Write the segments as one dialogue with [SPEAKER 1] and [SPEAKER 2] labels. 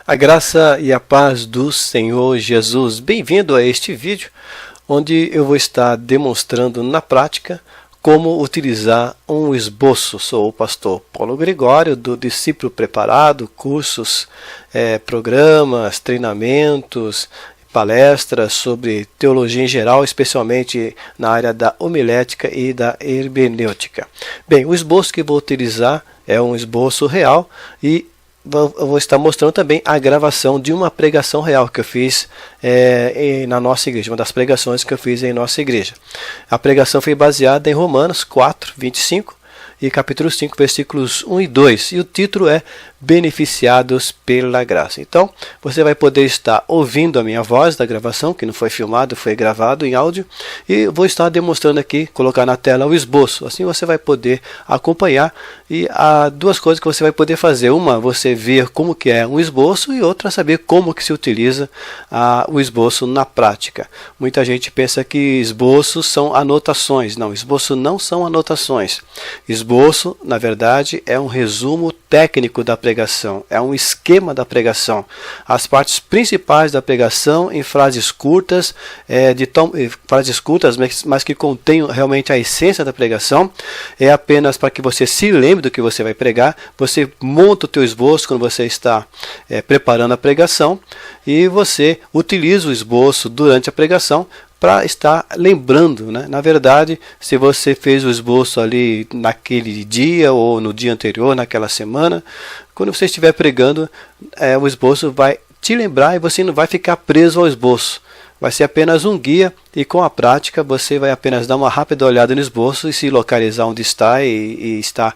[SPEAKER 1] A graça e a paz do Senhor Jesus. Bem-vindo a este vídeo, onde eu vou estar demonstrando na prática como utilizar um esboço. Sou o pastor Paulo Gregório, do Discípulo Preparado, cursos, programas, treinamentos, palestras sobre teologia em geral, especialmente na área da homilética e da hermenêutica. Bem, o esboço que vou utilizar é um esboço real e eu vou estar mostrando também a gravação de uma pregação real que eu fiz na nossa igreja, uma das pregações que eu fiz em nossa igreja. A pregação foi baseada em Romanos 4, 25 e capítulo 5, versículos 1 e 2. E o título é Beneficiados pela Graça. Então, você vai poder estar ouvindo a minha voz da gravação, que não foi filmado, foi gravado em áudio. E vou estar demonstrando aqui, colocar na tela o esboço. Assim você vai poder acompanhar. E há duas coisas que você vai poder fazer. Uma, você ver como que é um esboço. E outra, saber como que se utiliza o esboço na prática. Muita gente pensa que esboços são anotações. Não, esboço não são anotações. Esboço, na verdade, é um resumo técnico da pregação, é um esquema da pregação. As partes principais da pregação em frases curtas, mas que contêm realmente a essência da pregação, é apenas para que você se lembre do que você vai pregar. Você monta o teu esboço quando você está preparando a pregação e você utiliza o esboço durante a pregação para estar lembrando, né? Na verdade, se você fez o esboço ali naquele dia ou no dia anterior, naquela semana, quando você estiver pregando, o esboço vai te lembrar e você não vai ficar preso ao esboço. Vai ser apenas um guia e com a prática você vai apenas dar uma rápida olhada no esboço e se localizar onde está e está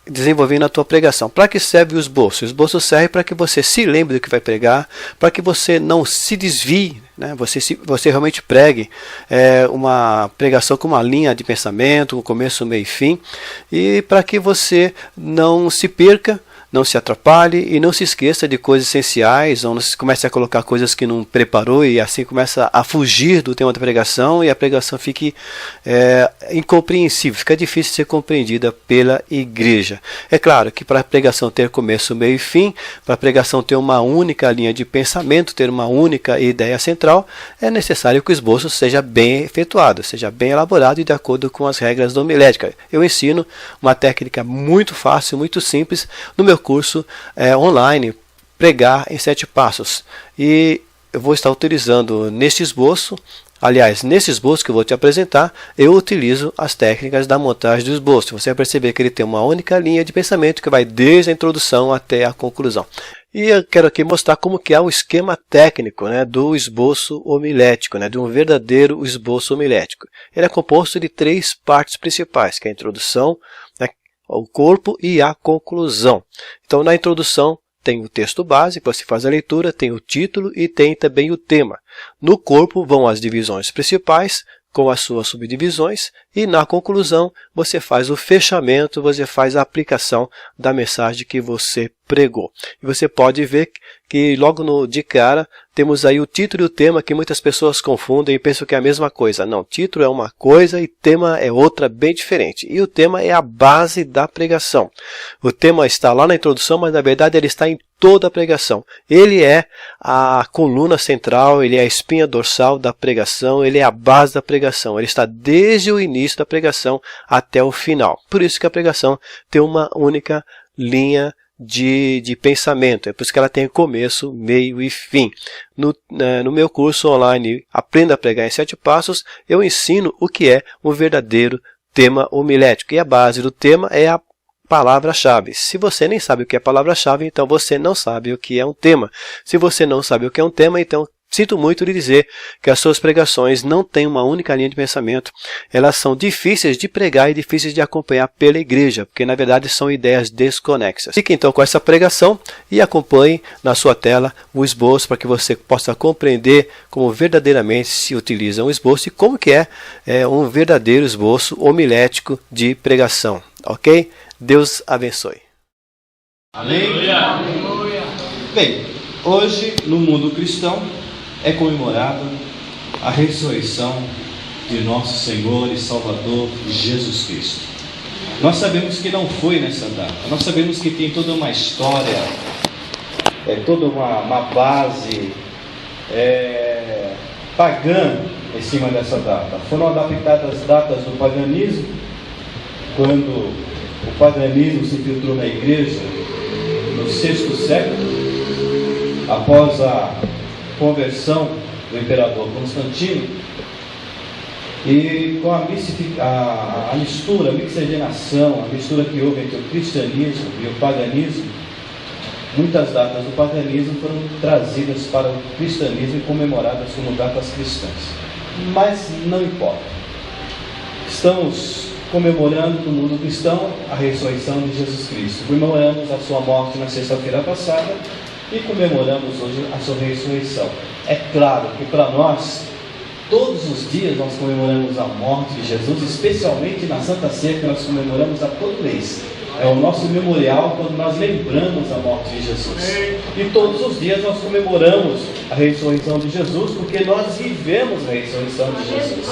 [SPEAKER 1] desenvolvendo a tua pregação. Para que serve o esboço? O esboço serve para que você se lembre do que vai pregar, para que você não se desvie, né? Você realmente pregue uma pregação com uma linha de pensamento, um começo, meio e fim, e para que você não se perca, não se atrapalhe e não se esqueça de coisas essenciais, ou não se comece a colocar coisas que não preparou e assim começa a fugir do tema da pregação e a pregação fique incompreensível, fica difícil de ser compreendida pela igreja. É claro que para a pregação ter começo, meio e fim, para a pregação ter uma única linha de pensamento, ter uma única ideia central, é necessário que o esboço seja bem efetuado, seja bem elaborado e de acordo com as regras da homilética. Eu ensino uma técnica muito fácil, muito simples, no meu curso online, Pregar em 7 Passos. E eu vou estar utilizando neste esboço, aliás, nesse esboço que eu vou te apresentar, eu utilizo as técnicas da montagem do esboço. Você vai perceber que ele tem uma única linha de pensamento que vai desde a introdução até a conclusão. E eu quero aqui mostrar como que é o esquema técnico, né, do esboço homilético, né, de um verdadeiro esboço homilético. Ele é composto de 3 partes principais, que é a introdução, né, o corpo e a conclusão. Então, na introdução tem o texto base, que você faz a leitura, tem o título e tem também o tema. No corpo vão as divisões principais, com as suas subdivisões, e na conclusão você faz o fechamento, você faz a aplicação da mensagem que você pregou. E você pode ver que logo de cara temos aí o título e o tema que muitas pessoas confundem e pensam que é a mesma coisa. Não, título é uma coisa e tema é outra bem diferente. E o tema é a base da pregação. O tema está lá na introdução, mas na verdade ele está em toda a pregação. Ele é a coluna central, ele é a espinha dorsal da pregação, ele é a base da pregação. Ele está desde o início da pregação até o final. Por isso que a pregação tem uma única linha de pensamento. É por isso que ela tem começo, meio e fim. No meu curso online Aprenda a Pregar em 7 Passos, eu ensino o que é um verdadeiro tema homilético. E a base do tema é a palavra-chave. Se você nem sabe o que é palavra-chave, então você não sabe o que é um tema. Se você não sabe o que é um tema, então sinto muito lhe dizer que as suas pregações não têm uma única linha de pensamento. Elas são difíceis de pregar e difíceis de acompanhar pela igreja, porque na verdade são ideias desconexas. Fique então com essa pregação e acompanhe na sua tela o esboço para que você possa compreender como verdadeiramente se utiliza um esboço e como que é um verdadeiro esboço homilético de pregação. Ok? Deus abençoe.
[SPEAKER 2] Amém? Bem, hoje no mundo cristão é comemorada a ressurreição de nosso Senhor e Salvador Jesus Cristo. Nós sabemos que não foi nessa data, nós sabemos que tem toda uma história toda uma base pagã em cima dessa data. Foram adaptadas as datas do paganismo, quando o paganismo se infiltrou na igreja no VI século, após a conversão do imperador Constantino, e com a mistura, a miscigenação, a mistura que houve entre o cristianismo e o paganismo, muitas datas do paganismo foram trazidas para o cristianismo e comemoradas como datas cristãs. Mas não importa. Estamos comemorando no mundo cristão a ressurreição de Jesus Cristo. Comemoramos a sua morte na sexta-feira passada e comemoramos hoje a sua ressurreição. É claro que para nós, todos os dias nós comemoramos a morte de Jesus, especialmente na Santa Ceia, que nós comemoramos a todo mês. É o nosso memorial quando nós lembramos a morte de Jesus. E todos os dias nós comemoramos a ressurreição de Jesus, porque nós vivemos a ressurreição de Jesus.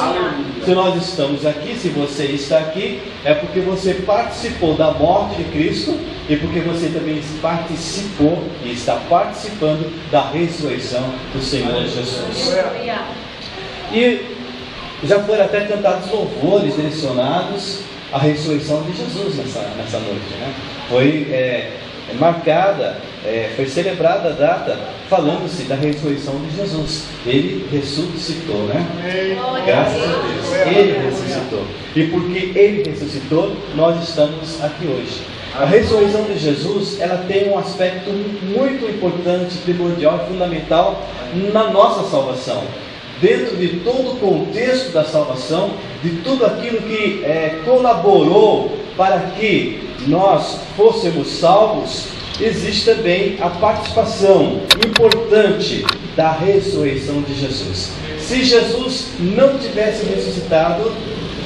[SPEAKER 2] Se nós estamos aqui, se você está aqui, é porque você participou da morte de Cristo e porque você também participou e está participando da ressurreição do Senhor Jesus. E já foram até cantados louvores direcionados à ressurreição de Jesus nessa noite, né? Foi marcada, foi celebrada a data falando-se da ressurreição de Jesus. Ele ressuscitou, né? Graças a Deus, Ele ressuscitou. E porque Ele ressuscitou, nós estamos aqui hoje. A ressurreição de Jesus, ela tem um aspecto muito importante, primordial e fundamental na nossa salvação. Dentro de todo o contexto da salvação, de tudo aquilo que colaborou para que nós fôssemos salvos, existe também a participação importante da ressurreição de Jesus. Se Jesus não tivesse ressuscitado,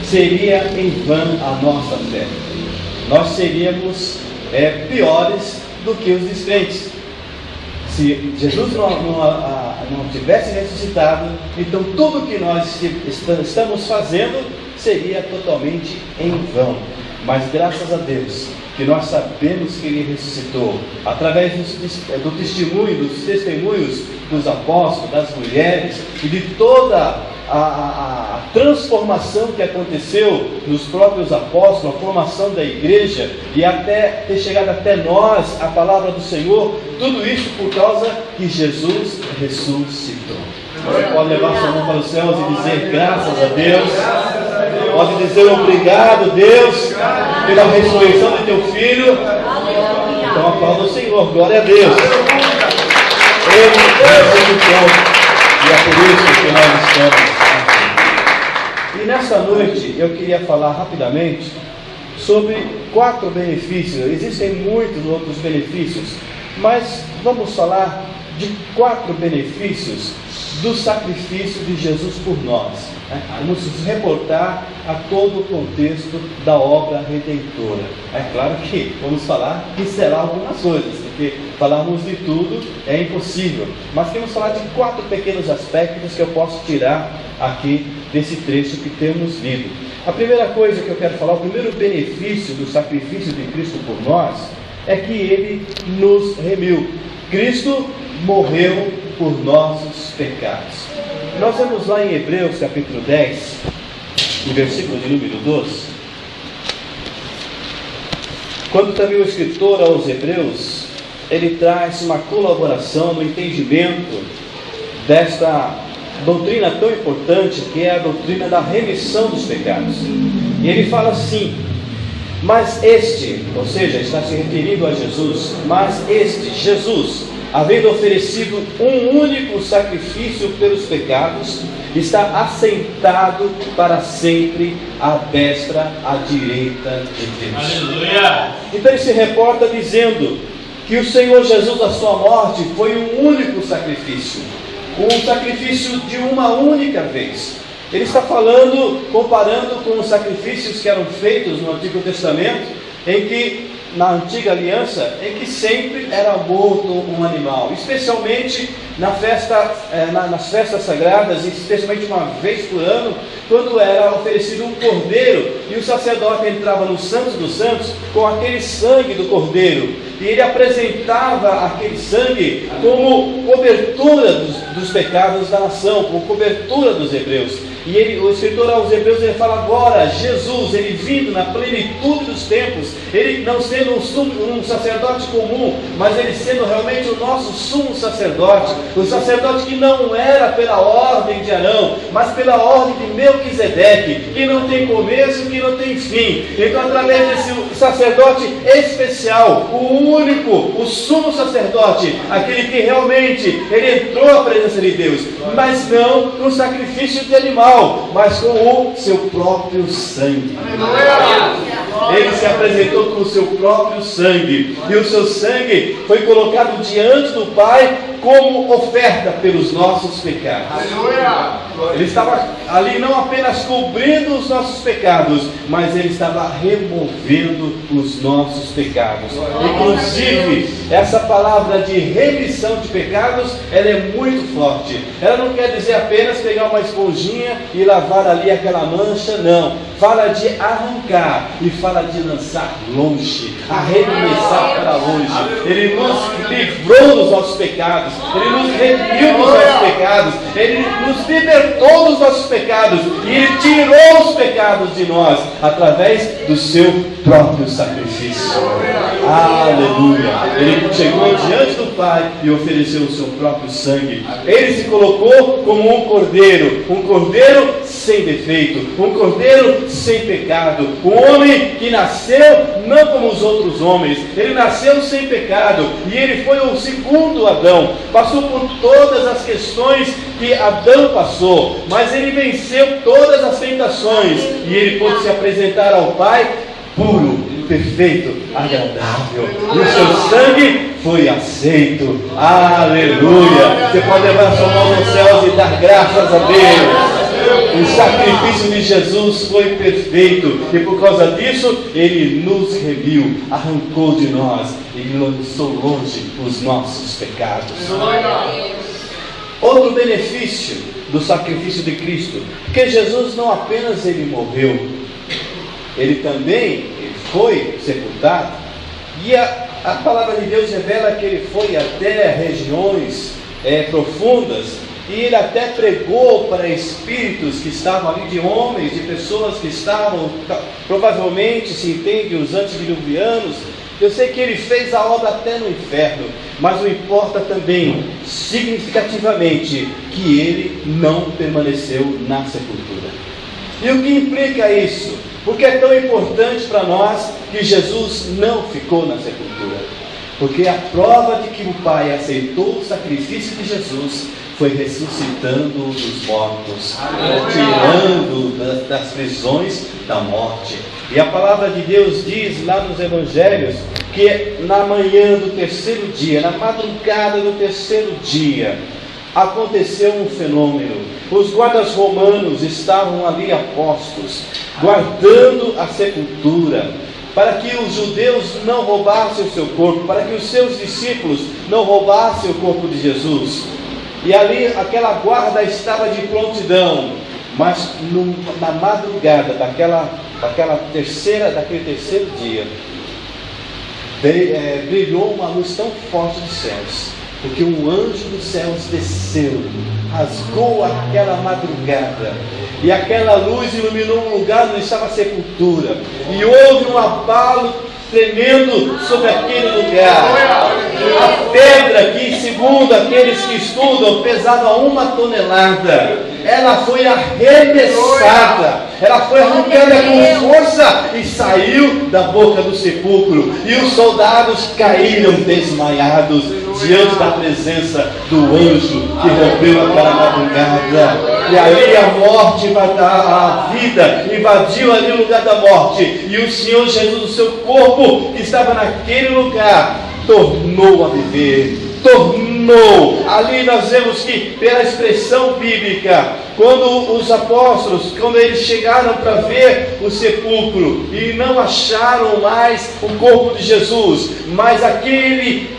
[SPEAKER 2] seria em vão a nossa fé. Nós seríamos piores do que os descrentes. Se Jesus não tivesse ressuscitado, então tudo que nós estamos fazendo seria totalmente em vão. Mas graças a Deus, que nós sabemos que Ele ressuscitou, através do testemunho, dos testemunhos dos apóstolos, das mulheres, e de toda a transformação que aconteceu nos próprios apóstolos, a formação da igreja, e até ter chegado até nós a palavra do Senhor, tudo isso por causa que Jesus ressuscitou. Você pode levar sua mão para os céus e dizer graças a Deus. Pode dizer obrigado, Deus, pela ressurreição de teu filho. Então aplauda o Senhor, glória a Deus. Ele ressuscitou, e é por isso que nós estamos aqui. E nessa noite eu queria falar rapidamente sobre 4 benefícios. Existem muitos outros benefícios, mas vamos falar de 4 benefícios do sacrifício de Jesus por nós. Vamos nos reportar a todo o contexto da obra redentora. É claro que vamos falar, pincelar algumas coisas, porque falarmos de tudo é impossível. Mas queremos falar de 4 pequenos aspectos que eu posso tirar aqui desse trecho que temos lido. A primeira coisa que eu quero falar, o primeiro benefício do sacrifício de Cristo por nós, é que Ele nos remiu. Cristo morreu por nossos pecados. Nós vamos lá em Hebreus capítulo 10, no versículo de número 12. Quando também o escritor aos Hebreus, ele traz uma colaboração no entendimento desta doutrina tão importante, que é a doutrina da remissão dos pecados. E ele fala assim: mas este, ou seja, está se referindo a Jesus, mas este, Jesus, havendo oferecido um único sacrifício pelos pecados, está assentado para sempre à destra, à direita de Deus. Aleluia! Então ele se reporta dizendo que o Senhor Jesus, a sua morte, foi um único sacrifício, um sacrifício de uma única vez. Ele está falando, comparando com os sacrifícios que eram feitos no Antigo Testamento, em que na antiga aliança em que sempre era morto um animal, especialmente nas festas sagradas, especialmente uma vez por ano, quando era oferecido um cordeiro, e o sacerdote entrava no Santo dos Santos com aquele sangue do cordeiro, e ele apresentava aquele sangue como cobertura dos pecados da nação, como cobertura dos hebreus. E o escritor aos Hebreus, ele fala agora, Jesus, ele vindo na plenitude dos tempos, ele não sendo um sacerdote comum, mas ele sendo realmente o nosso sumo sacerdote, o sacerdote que não era pela ordem de Arão, mas pela ordem de Melquisedeque, que não tem começo, que não tem fim. Então, através desse sacerdote especial, o único, o sumo sacerdote, aquele que realmente ele entrou à presença de Deus, mas não no sacrifício de animal, mas com o seu próprio sangue. Ele se apresentou com o seu próprio sangue, e o seu sangue foi colocado diante do Pai como oferta pelos nossos pecados. Ele estava ali não apenas cobrindo os nossos pecados, mas ele estava removendo os nossos pecados. Inclusive, essa palavra de remissão de pecados, ela é muito forte. Ela não quer dizer apenas pegar uma esponjinha e lavar ali aquela mancha, não. Fala de arrancar e fala de lançar longe, arremessar para longe. Ele nos livrou dos nossos pecados, ele nos redimiu dos nossos pecados, ele nos libertou dos nossos pecados e ele tirou os pecados de nós através do seu próprio sacrifício. Aleluia! Ele chegou diante do Pai e ofereceu o seu próprio sangue. Ele se colocou como um cordeiro sem defeito, um cordeiro sem pecado, um homem que nasceu não como os outros homens, ele nasceu sem pecado, e ele foi o segundo Adão, passou por todas as questões que Adão passou, mas ele venceu todas as tentações, e ele pôde se apresentar ao Pai puro, perfeito, agradável, e o seu sangue foi aceito. Aleluia! Você pode levar sua mão nos céus e dar graças a Deus. O sacrifício de Jesus foi perfeito, e por causa disso ele nos remiu, arrancou de nós e lançou longe os nossos pecados. Outro benefício do sacrifício de Cristo, porque Jesus não apenas ele morreu, ele também foi sepultado, e a palavra de Deus revela que ele foi até regiões profundas, e ele até pregou para espíritos que estavam ali, de homens, de pessoas que estavam, provavelmente se entende, os antediluvianos. Eu sei que ele fez a obra até no inferno, mas o importa também, significativamente, que ele não permaneceu na sepultura. E o que implica isso? Porque é tão importante para nós que Jesus não ficou na sepultura. Porque a prova de que o Pai aceitou o sacrifício de Jesus foi ressuscitando dos mortos, tirando das prisões da morte. E a palavra de Deus diz lá nos Evangelhos que na manhã do terceiro dia, na madrugada do terceiro dia, aconteceu um fenômeno. Os guardas romanos estavam ali apostos, guardando a sepultura, para que os judeus não roubassem o seu corpo, para que os seus discípulos não roubassem o corpo de Jesus. E ali aquela guarda estava de prontidão, mas na madrugada daquele terceiro dia, brilhou uma luz tão forte dos céus, porque um anjo dos céus desceu, rasgou aquela madrugada, e aquela luz iluminou um lugar onde estava a sepultura, e houve um abalo tremendo sobre aquele lugar. A pedra que, segundo aqueles que estudam, pesava 1 tonelada, ela foi arremessada, ela foi arrancada com força e saiu da boca do sepulcro, e os soldados caíram desmaiados diante da presença do anjo que rompeu aquela madrugada. E ali a morte, a vida invadiu ali o lugar da morte, e o Senhor Jesus, o seu corpo que estava naquele lugar, tornou a viver. Ali nós vemos que, pela expressão bíblica, Quando os apóstolos, quando eles chegaram para ver o sepulcro e não acharam mais o corpo de Jesus, mas aqueles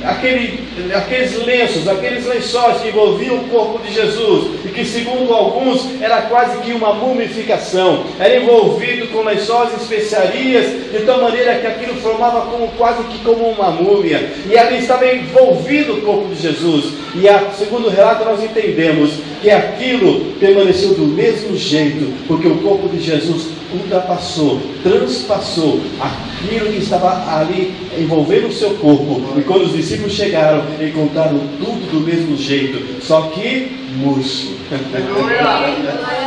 [SPEAKER 2] lenços, aqueles lençóis que envolviam o corpo de Jesus, e que segundo alguns era quase que uma mumificação, era envolvido com lençóis e especiarias, de tal maneira que aquilo formava quase que como uma múmia, e ali estava envolvido o corpo de Jesus. E segundo o relato nós entendemos que aquilo permaneceu do mesmo jeito, porque o corpo de Jesus ultrapassou, transpassou aquilo que estava ali envolvendo o seu corpo. E quando os discípulos chegaram, encontraram tudo do mesmo jeito, só que murcho,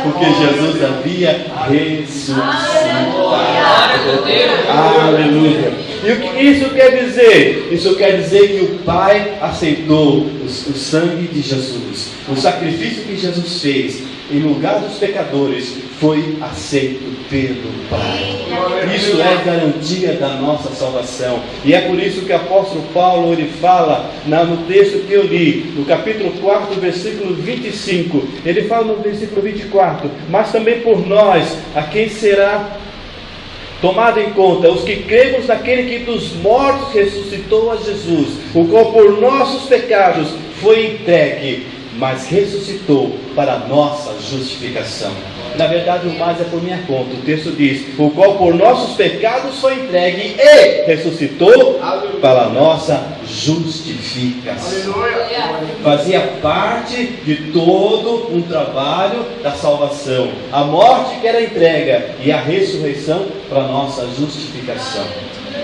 [SPEAKER 2] porque Jesus havia ressuscitado. Aleluia! E o que isso quer dizer? Isso quer dizer que o Pai aceitou o sangue de Jesus, o sacrifício que Jesus fez em lugar dos pecadores foi aceito pelo Pai. Isso é garantia da nossa salvação. E é por isso que o apóstolo Paulo ele fala no texto que eu li, no capítulo 4, versículo 25. Ele fala no versículo 24: mas também por nós, a quem será tomado em conta, os que cremos naquele que dos mortos ressuscitou a Jesus, o qual por nossos pecados foi entregue, mas ressuscitou para a nossa justificação. Na verdade, o mais é por minha conta. O texto diz: o qual por nossos pecados foi entregue e ressuscitou para a nossa justificação. Fazia parte de todo um trabalho da salvação. A morte que era entrega e a ressurreição para a nossa justificação.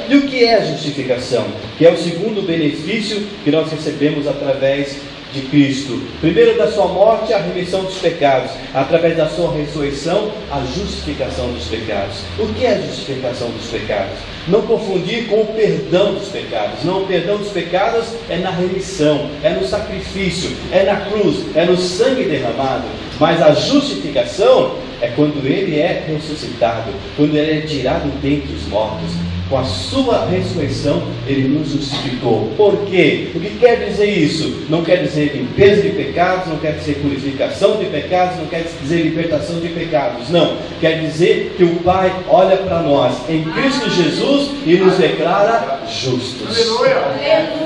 [SPEAKER 2] E o que é a justificação? Que é o segundo benefício que nós recebemos através de Cristo. Primeiro, da sua morte, a remissão dos pecados. Através da sua ressurreição, a justificação dos pecados. O que é a justificação dos pecados? Não confundir com o perdão dos pecados. Não, o perdão dos pecados é na remissão, é no sacrifício, é na cruz, é no sangue derramado. Mas a justificação é quando ele é ressuscitado, quando ele é tirado dentre os mortos. Com a sua ressurreição, ele nos justificou. Por quê? O que quer dizer isso? Não quer dizer limpeza de pecados, não quer dizer purificação de pecados, não quer dizer libertação de pecados. Não. Quer dizer que o Pai olha para nós em Cristo Jesus e nos declara justos.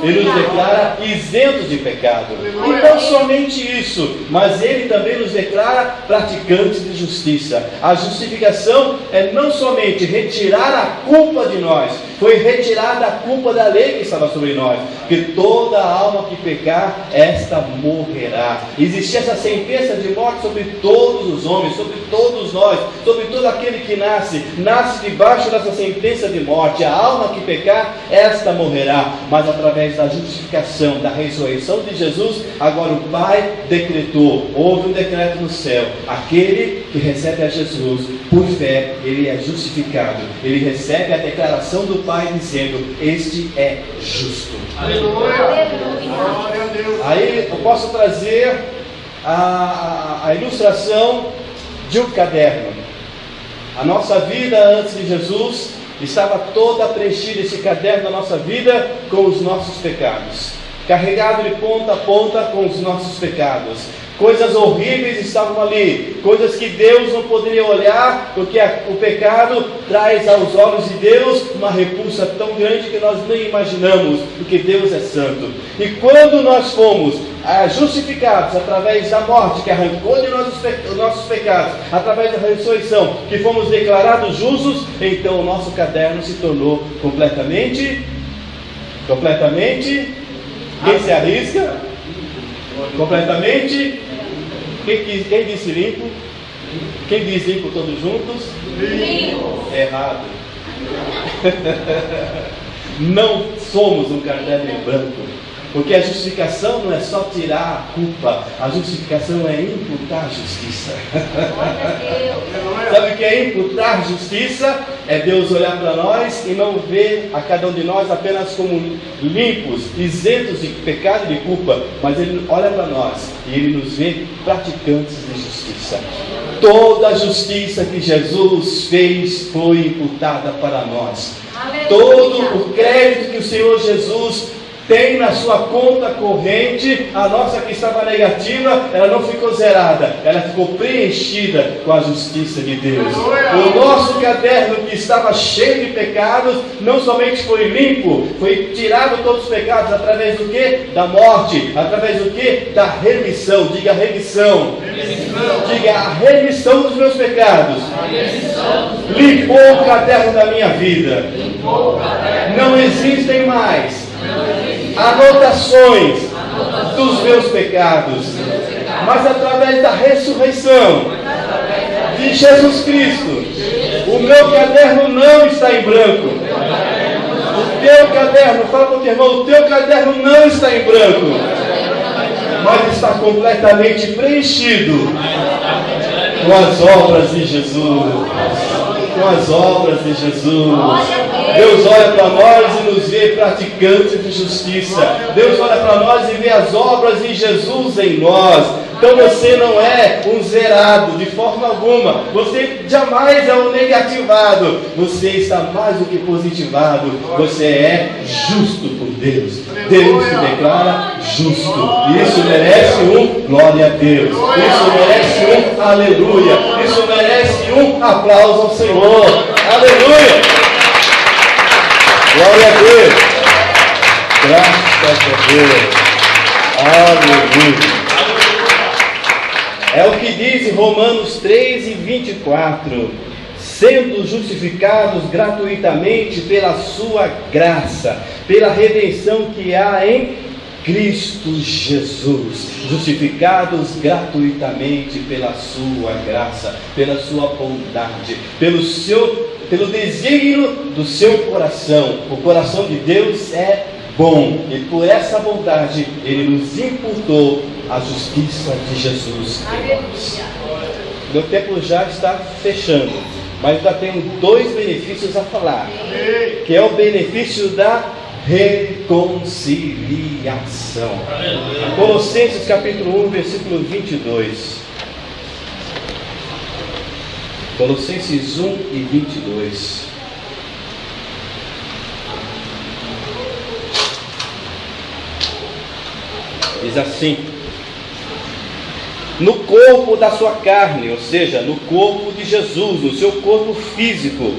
[SPEAKER 2] Ele nos declara isentos de pecado. E não somente isso, mas ele também nos declara praticantes de justiça. A justificação é não somente retirar a culpa de nós, foi retirada a culpa da lei que estava sobre nós, que toda alma que pecar, esta morrerá. Existia essa sentença de morte sobre todos os homens, sobre todos nós, sobre todo aquele que nasce debaixo dessa sentença de morte. A alma que pecar, esta morrerá. Mas através da justificação, da ressurreição de Jesus, agora o Pai decretou, houve um decreto no céu: aquele que recebe a Jesus por fé, ele é justificado, ele recebe a declaração do Pai dizendo: este é justo.
[SPEAKER 3] Aleluia.
[SPEAKER 2] Aí eu posso trazer a ilustração de um caderno. A nossa vida antes de Jesus estava toda preenchida, esse caderno da nossa vida, com os nossos pecados, carregado de ponta a ponta com os nossos pecados. Coisas horríveis estavam ali, coisas que Deus não poderia olhar, porque o pecado traz aos olhos de Deus uma repulsa tão grande que nós nem imaginamos, porque Deus é santo. E quando nós fomos justificados através da morte que arrancou de nós os nossos pecados, através da ressurreição, que fomos declarados justos, então o nosso caderno se tornou completamente, quem se arrisca? Completamente. Quem disse limpo? Quem diz limpo todos juntos?
[SPEAKER 3] Limpo.
[SPEAKER 2] Errado. Não somos um caderno em branco. Porque a justificação não é só tirar a culpa, a justificação é imputar justiça. Sabe o que é imputar justiça? É Deus olhar para nós e não ver a cada um de nós apenas como limpos, isentos de pecado e de culpa, mas Ele olha para nós e Ele nos vê praticantes de justiça. Toda a justiça que Jesus fez foi imputada para nós. Todo o crédito que o Senhor Jesus tem na sua conta corrente, a nossa que estava negativa, ela não ficou zerada, ela ficou preenchida com a justiça de Deus. O nosso caderno que estava cheio de pecados, não somente foi limpo, foi tirado todos os pecados, através do que? Da morte, através do que? Da remissão. Diga remissão. Diga a remissão dos meus pecados. Limpou o caderno da minha vida. Não existem mais anotações dos meus pecados, mas através da ressurreição de Jesus Cristo, o meu caderno não está em branco. O teu caderno, fala para o teu irmão, o teu caderno não está em branco, mas está completamente preenchido com as obras de Jesus. Com as obras de Jesus. Deus olha para nós e nos vê praticantes de justiça. Deus olha para nós e vê as obras de Jesus em nós. Então você não é um zerado de forma alguma. Você jamais é um negativado. Você está mais do que positivado. Você é justo por Deus. Deus se declara justo. E isso merece um glória a Deus. Isso merece um aleluia. Isso merece um aplauso ao Senhor. Aleluia. Glória a Deus. Graças a Deus. Aleluia. É o que diz em Romanos 3 e 24. Sendo justificados gratuitamente pela sua graça, pela redenção que há em Cristo Jesus. Justificados gratuitamente pela sua graça, pela sua bondade, pelo desígnio do seu coração. O coração de Deus é bom, e por essa bondade Ele nos imputou a justiça de Jesus em nós. Meu tempo já está fechando, mas ainda tenho 2 benefícios a falar, que é o benefício da reconciliação. Colossenses capítulo 1, versículo 22. Colossenses 1 e 22. Diz assim: no corpo da sua carne, ou seja, no corpo de Jesus, no seu corpo físico,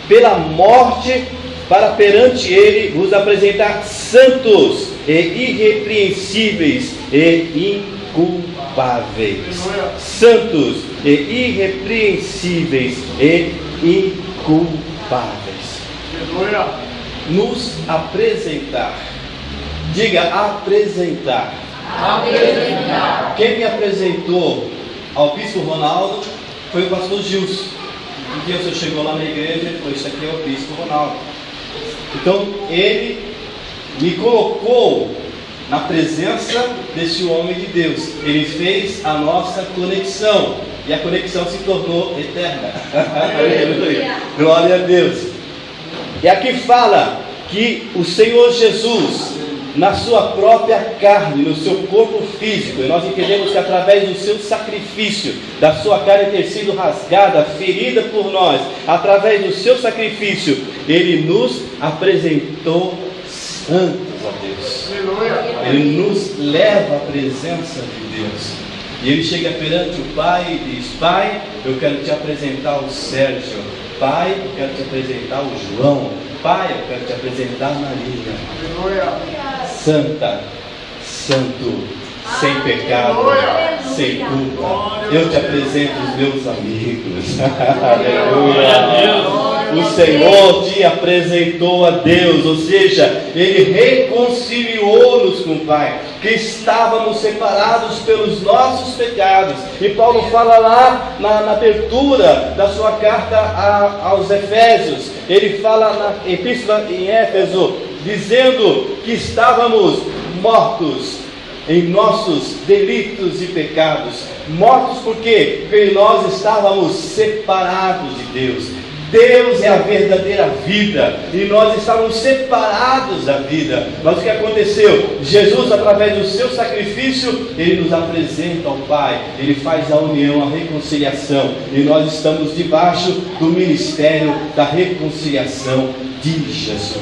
[SPEAKER 2] pela morte, para perante Ele vos apresentar santos e irrepreensíveis e inculpáveis. Santos e irrepreensíveis e inculpáveis. Nos apresentar. Diga apresentar. Apresentar. Quem me apresentou ao bispo Ronaldo foi o pastor Gilson. Um dia você chegou lá na igreja e falou: isso aqui é o bispo Ronaldo. Então ele me colocou na presença desse homem de Deus. Ele fez a nossa conexão e a conexão se tornou eterna. Aleluia. Glória a Deus. E aqui fala que o Senhor Jesus, na sua própria carne, no seu corpo físico, e nós entendemos que através do seu sacrifício, da sua carne ter sido rasgada, ferida por nós, através do seu sacrifício, Ele nos apresentou santos a Deus. Ele nos leva à presença de Deus. E Ele chega perante o Pai e diz: Pai, eu quero te apresentar o Sérgio. Pai, eu quero te apresentar o João. Pai, eu quero te apresentar a Maria. Santa, santo, sem pecado, sem culpa. Eu te apresento os meus amigos. Aleluia. O Senhor te apresentou a Deus, ou seja, Ele reconciliou-nos com o Pai, que estávamos separados pelos nossos pecados. E Paulo fala lá na abertura da sua carta aos Efésios, ele fala na epístola em Éfeso, dizendo que estávamos mortos em nossos delitos e pecados. Mortos por quê? Porque nós estávamos separados de Deus, Deus é a verdadeira vida e nós estávamos separados da vida. Mas o que aconteceu? Jesus, através do seu sacrifício, Ele nos apresenta ao Pai, Ele faz a união, a reconciliação, e nós estamos debaixo do ministério da reconciliação de Jesus.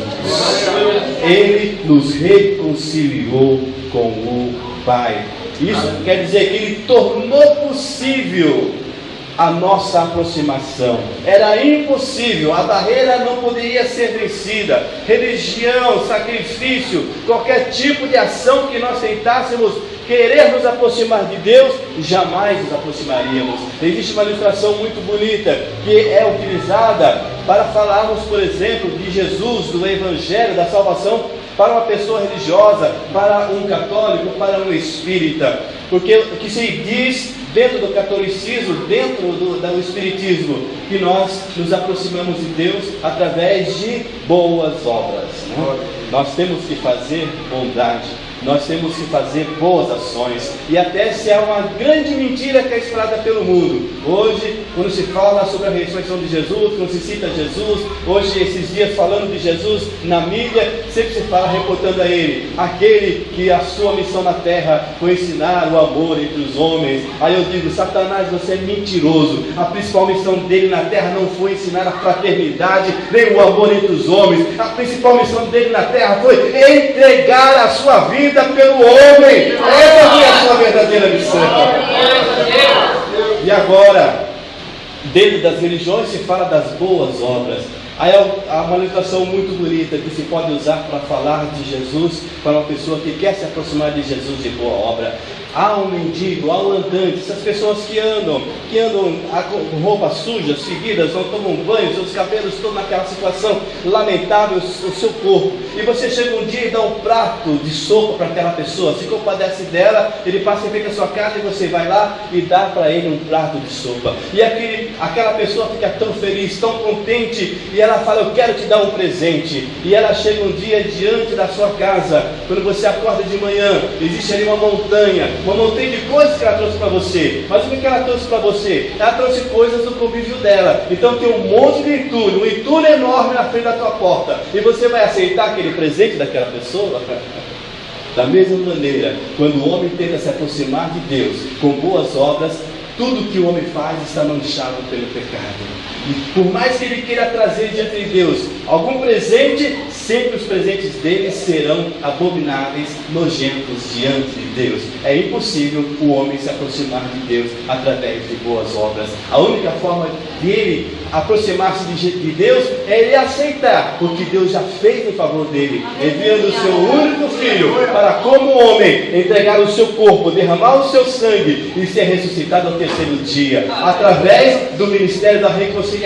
[SPEAKER 2] Ele nos reconciliou com o Pai. Isso quer dizer que Ele tornou possível a nossa aproximação. Era impossível, a barreira não poderia ser vencida. Religião, sacrifício, qualquer tipo de ação que nós tentássemos querer nos aproximar de Deus, jamais nos aproximaríamos. Existe uma ilustração muito bonita que é utilizada para falarmos, por exemplo, de Jesus, do Evangelho, da salvação, para uma pessoa religiosa, para um católico, para um espírita. Porque o que se diz dentro do catolicismo, dentro do espiritismo, que nós nos aproximamos de Deus através de boas obras, né? Nós temos que fazer bondade, nós temos que fazer boas ações. E até se é uma grande mentira que é espalhada pelo mundo. Hoje, quando se fala sobre a ressurreição de Jesus, quando se cita Jesus, hoje, esses dias falando de Jesus na mídia, sempre se fala reportando a Ele, aquele que a sua missão na terra foi ensinar o amor entre os homens. Aí eu digo, Satanás, você é mentiroso. A principal missão dele na terra não foi ensinar a fraternidade, nem o amor entre os homens. A principal missão dele na terra foi entregar a sua vida pelo homem. Essa foi a sua verdadeira missão. E agora, dentro das religiões se fala das boas obras. Aí há uma ilustração muito bonita que se pode usar para falar de Jesus para uma pessoa que quer se aproximar de Jesus de boa obra. Há um mendigo, há um andante, essas pessoas que andam com roupas sujas, feridas, não tomam banho, seus cabelos estão naquela situação lamentável, o seu corpo. E você chega um dia e dá um prato de sopa para aquela pessoa, se compadece dela, ele passa e vem à sua casa e você vai lá e dá para ele um prato de sopa. E aquela pessoa fica tão feliz, tão contente, e ela fala, eu quero te dar um presente. E ela chega um dia diante da sua casa, quando você acorda de manhã, existe ali uma montanha de coisas que ela trouxe para você. Mas o que ela trouxe para você? Ela trouxe coisas do convívio dela. Então tem um monte de entulho, um entulho enorme na frente da tua porta. E você vai aceitar aquele presente daquela pessoa? Da mesma maneira, quando o homem tenta se aproximar de Deus com boas obras, tudo que o homem faz está manchado pelo pecado. E por mais que ele queira trazer diante de Deus algum presente, sempre os presentes dele serão abomináveis, nojentos diante de Deus. É impossível o homem se aproximar de Deus através de boas obras. A única forma dele aproximar-se de Deus é ele aceitar o que Deus já fez em favor dele, enviando o seu único filho para, como homem, entregar o seu corpo, derramar o seu sangue e ser ressuscitado ao terceiro dia, através do ministério da reconciliação,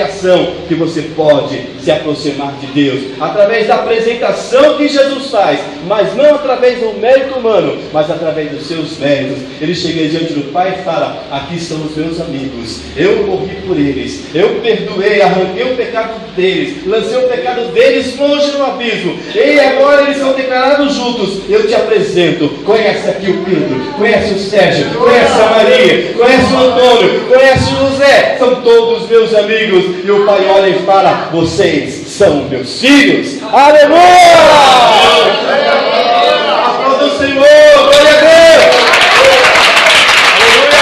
[SPEAKER 2] que você pode se aproximar de Deus, através da apresentação que Jesus faz, mas não através do mérito humano, mas através dos seus méritos. Ele chega diante do Pai e fala, aqui estão os meus amigos, eu morri por eles, eu perdoei, arranquei o pecado deles, lancei o pecado deles longe no abismo, e agora eles são declarados juntos. Eu te apresento, conhece aqui o Pedro, conhece o Sérgio, conhece a Maria, conhece o Antônio, conhece o José, são todos meus amigos. E o Pai olha e fala, vocês são meus filhos. Aleluia! Aplauda o Senhor, glória a Deus! Aleluia!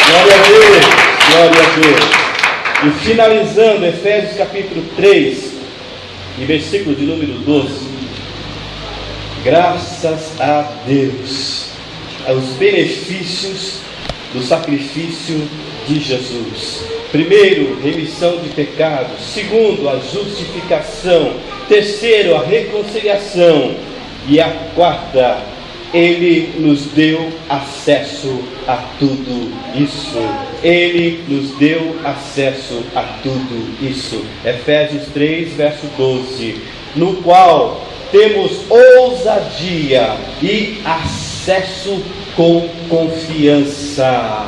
[SPEAKER 2] Glória a Deus, glória a Deus. E finalizando, Efésios capítulo 3, e versículo de número 12. Graças a Deus, aos benefícios do sacrifício de Jesus. Primeiro, remissão de pecados. Segundo, a justificação. Terceiro, a reconciliação. E a quarta, Ele nos deu acesso a tudo isso. Ele nos deu acesso a tudo isso. Efésios 3, verso 12. No qual temos ousadia e acesso com confiança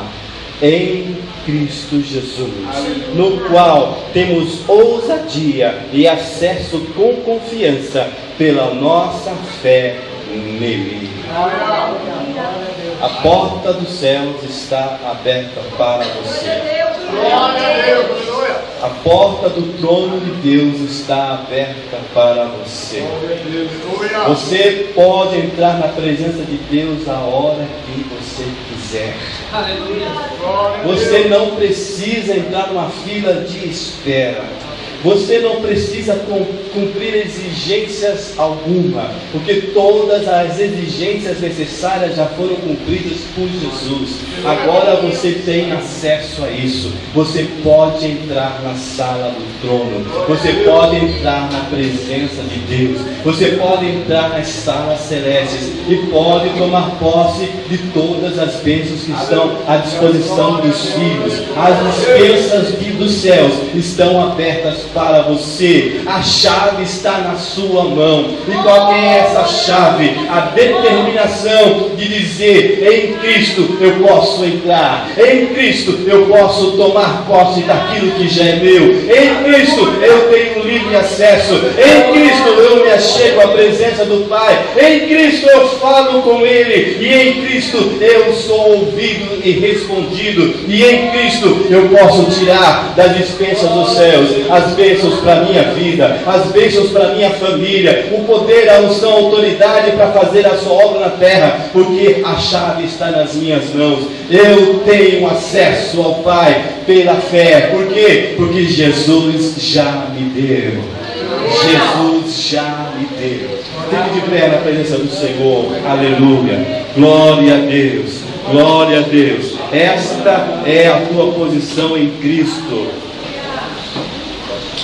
[SPEAKER 2] em Cristo Jesus, no qual temos ousadia e acesso com confiança pela nossa fé nele. A porta dos céus está aberta para você. A porta do trono de Deus está aberta para você. Você pode entrar na presença de Deus a hora que você quiser. Você não precisa entrar numa fila de espera. Você não precisa cumprir exigências alguma, porque todas as exigências necessárias já foram cumpridas por Jesus. Agora você tem acesso a isso. Você pode entrar na sala do trono. Você pode entrar na presença de Deus. Você pode entrar nas salas celestes e pode tomar posse de todas as bênçãos que estão à disposição dos filhos. As dispensas dos céus estão abertas para você. A chave está na sua mão. E qual é essa chave? A determinação de dizer: em Cristo eu posso entrar, em Cristo eu posso tomar posse daquilo que já é meu, em Cristo eu tenho livre acesso, em Cristo eu me achego à presença do Pai, em Cristo eu falo com Ele, e em Cristo eu sou ouvido e respondido, e em Cristo eu posso tirar das dispensas dos céus as bênçãos para a minha vida, as bênçãos para a minha família, o poder, a unção, a autoridade para fazer a sua obra na terra, porque a chave está nas minhas mãos. Eu tenho acesso ao Pai pela fé. Por quê? Porque Jesus já me deu. Jesus já me deu. Fique de pé na presença do Senhor. Aleluia. Glória a Deus. Glória a Deus. Esta é a tua posição em Cristo.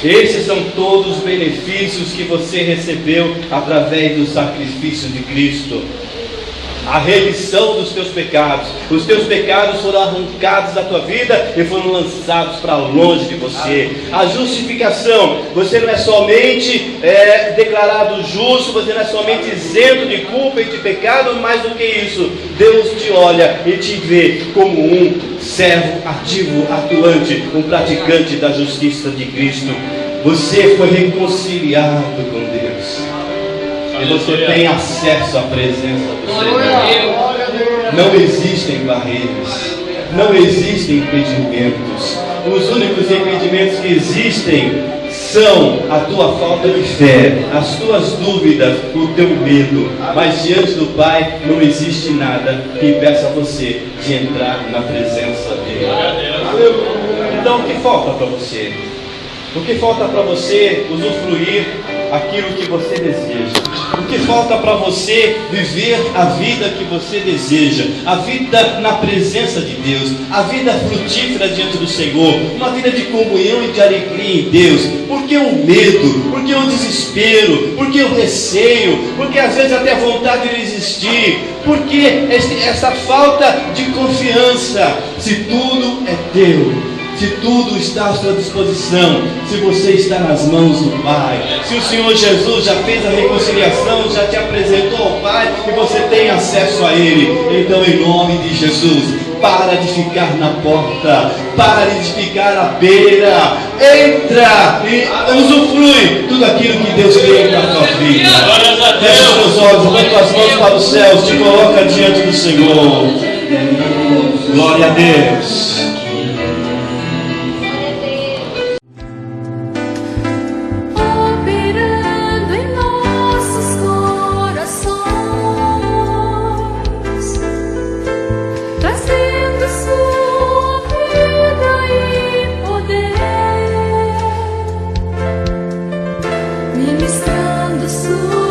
[SPEAKER 2] Esses são todos os benefícios que você recebeu através do sacrifício de Cristo. A remissão dos teus pecados. Os teus pecados foram arrancados da tua vida e foram lançados para longe de você. A justificação. Você não é somente declarado justo, você não é somente isento de culpa e de pecado, mais do que isso, Deus te olha e te vê como um servo ativo, atuante, um praticante da justiça de Cristo. Você foi reconciliado com Deus. E você tem acesso à presença do Senhor. Não existem barreiras, não existem impedimentos. Os únicos impedimentos que existem são a tua falta de fé, as tuas dúvidas, o teu medo. Mas diante do Pai não existe nada que impeça você de entrar na presença dele. Então o que falta para você? O que falta para você usufruir aquilo que você deseja? O que falta para você viver a vida que você deseja? A vida na presença de Deus, a vida frutífera diante do Senhor, uma vida de comunhão e de alegria em Deus. Por que o medo? Por que o desespero? Por que o receio? Por que às vezes até a vontade de desistir? Por que essa falta de confiança? Se tudo é teu, se tudo está à sua disposição, se você está nas mãos do Pai, se o Senhor Jesus já fez a reconciliação, já te apresentou ao Pai e você tem acesso a Ele, então em nome de Jesus, para de ficar na porta, pare de ficar à beira, entra e usufrui tudo aquilo que Deus tem para a tua vida. Fecha os teus olhos, levanta as mãos para os céus, te coloca diante do Senhor. Glória a Deus.
[SPEAKER 4] Ministrando sua